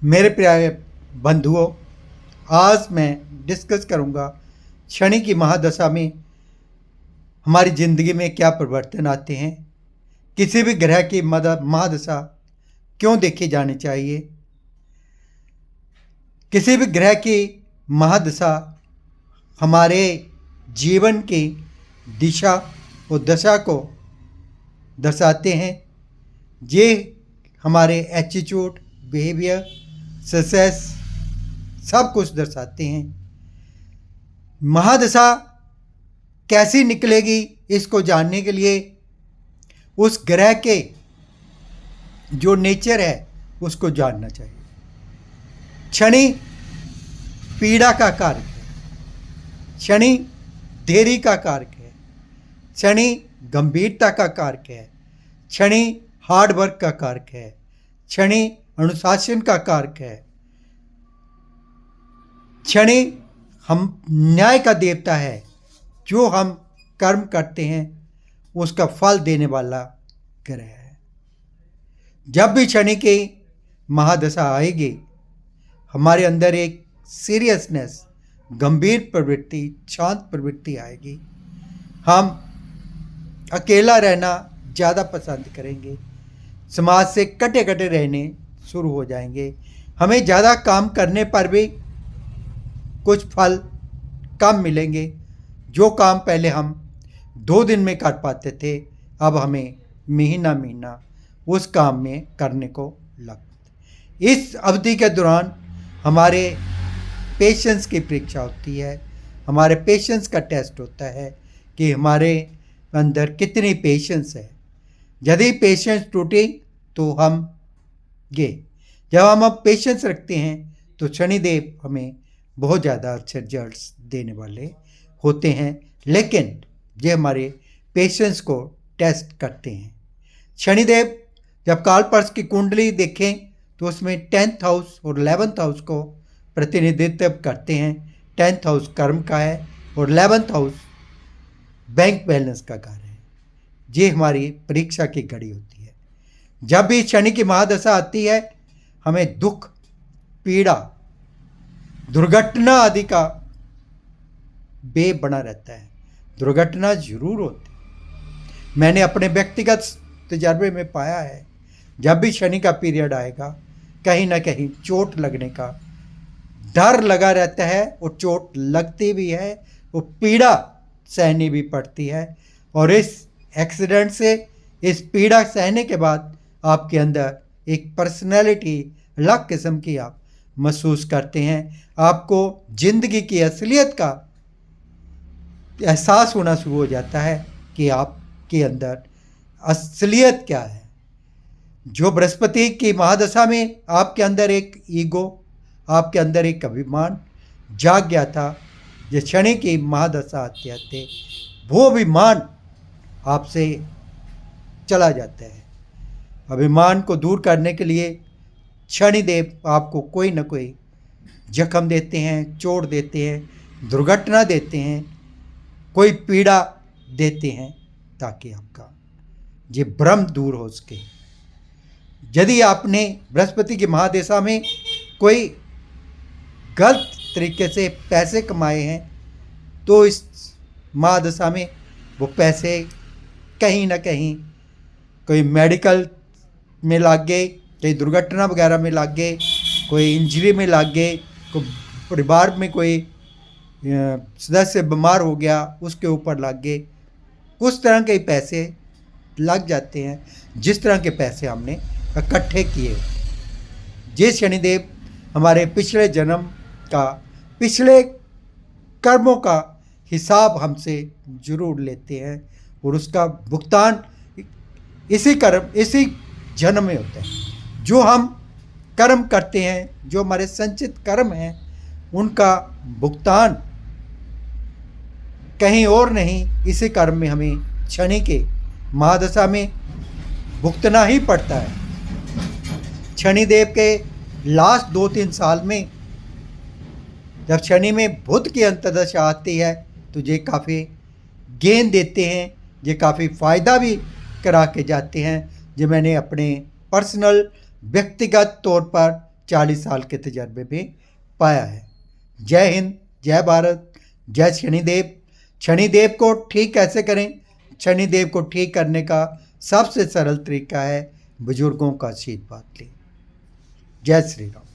मेरे प्यारे बंधुओं, आज मैं डिस्कस करूंगा शनि की महादशा में हमारी ज़िंदगी में क्या परिवर्तन आते हैं, किसी भी ग्रह की महादशा क्यों देखी जानी चाहिए, किसी भी ग्रह की महादशा हमारे जीवन की दिशा और दशा को दर्शाते हैं। ये हमारे एटीट्यूड, बिहेवियर, सक्सेस सब कुछ दर्शाते हैं। महादशा कैसी निकलेगी इसको जानने के लिए उस ग्रह के जो नेचर है उसको जानना चाहिए। शनि पीड़ा का कारक है, शनि देरी का कारक है, शनि गंभीरता का कारक है, शनि हार्ड वर्क का कारक है, शनि अनुशासन का कारक है, शनि हम न्याय का देवता है। जो हम कर्म करते हैं उसका फल देने वाला ग्रह है। जब भी शनि की महादशा आएगी हमारे अंदर एक सीरियसनेस, गंभीर प्रवृत्ति, शांत प्रवृत्ति आएगी। हम अकेला रहना ज़्यादा पसंद करेंगे, समाज से कटे कटे रहने शुरू हो जाएंगे। हमें ज़्यादा काम करने पर भी कुछ फल कम मिलेंगे। जो काम पहले हम 2 दिन में कर पाते थे अब हमें महीना महीना उस काम में करने को लगता। इस अवधि के दौरान हमारे पेशेंस की परीक्षा होती है, हमारे पेशेंस का टेस्ट होता है कि हमारे अंदर कितनी पेशेंस है। यदि पेशेंस टूटी तो हम गए। जब हम अब पेशेंस रखते हैं तो शनिदेव हमें बहुत ज़्यादा अच्छे रिजल्ट्स देने वाले होते हैं, लेकिन ये हमारे पेशेंस को टेस्ट करते हैं। शनिदेव जब कालपर्श की कुंडली देखें तो उसमें 10th हाउस और 11th हाउस को प्रतिनिधित्व करते हैं। 10th हाउस कर्म का है और 11th हाउस बैंक बैलेंस का घर है। ये हमारी परीक्षा की घड़ी होती है। जब भी शनि की महादशा आती है हमें दुख, पीड़ा, दुर्घटना आदि का बे बना रहता है। दुर्घटना जरूर होती है। मैंने अपने व्यक्तिगत तजर्बे में पाया है जब भी शनि का पीरियड आएगा कहीं ना कहीं चोट लगने का डर लगा रहता है और चोट लगती भी है और पीड़ा सहनी भी पड़ती है। और इस एक्सीडेंट से, इस पीड़ा सहने के बाद आपके अंदर एक पर्सनैलिटी अलग किस्म की आप महसूस करते हैं। आपको ज़िंदगी की असलियत का एहसास होना शुरू हो जाता है कि आपके अंदर असलियत क्या है। जो बृहस्पति की महादशा में आपके अंदर एक ईगो, आपके अंदर एक अभिमान जाग गया था, जो शनि की महादशा आते आते वो अभिमान आपसे चला जाता है। अभिमान को दूर करने के लिए शनिदेव आपको कोई ना कोई जख्म देते हैं, चोट देते हैं, दुर्घटना देते हैं, कोई पीड़ा देते हैं ताकि आपका ये भ्रम दूर हो सके। यदि आपने बृहस्पति की महादशा में कोई गलत तरीके से पैसे कमाए हैं तो इस महादशा में वो पैसे कहीं ना कहीं कोई मेडिकल में लग गए, कोई दुर्घटना वगैरह में लग गए, कोई इंजरी में लग गए, कोई परिवार में कोई सदस्य बीमार हो गया उसके ऊपर लग गए। कुछ तरह के पैसे लग जाते हैं जिस तरह के पैसे हमने इकट्ठे किए। ये शनिदेव हमारे पिछले जन्म का, पिछले कर्मों का हिसाब हमसे ज़रूर लेते हैं और उसका भुगतान इसी जन्म में होता है। जो हम कर्म करते हैं, जो हमारे संचित कर्म हैं, उनका भुगतान कहीं और नहीं, इसी कर्म में हमें शनि के महादशा में भुगतना ही पड़ता है। शनिदेव के लास्ट 2-3 साल में जब शनि में बुध की अंतर्दशा आती है तो ये काफ़ी गेन देते हैं, ये काफ़ी फ़ायदा भी करा के जाते हैं। जो मैंने अपने पर्सनल व्यक्तिगत तौर पर 40 साल के तजर्बे में पाया है। जय हिंद, जय भारत, जय शनिदेव। शनिदेव को ठीक कैसे करें? शनिदेव को ठीक करने का सबसे सरल तरीका है बुजुर्गों का आशीर्वाद लें। जय श्री राम।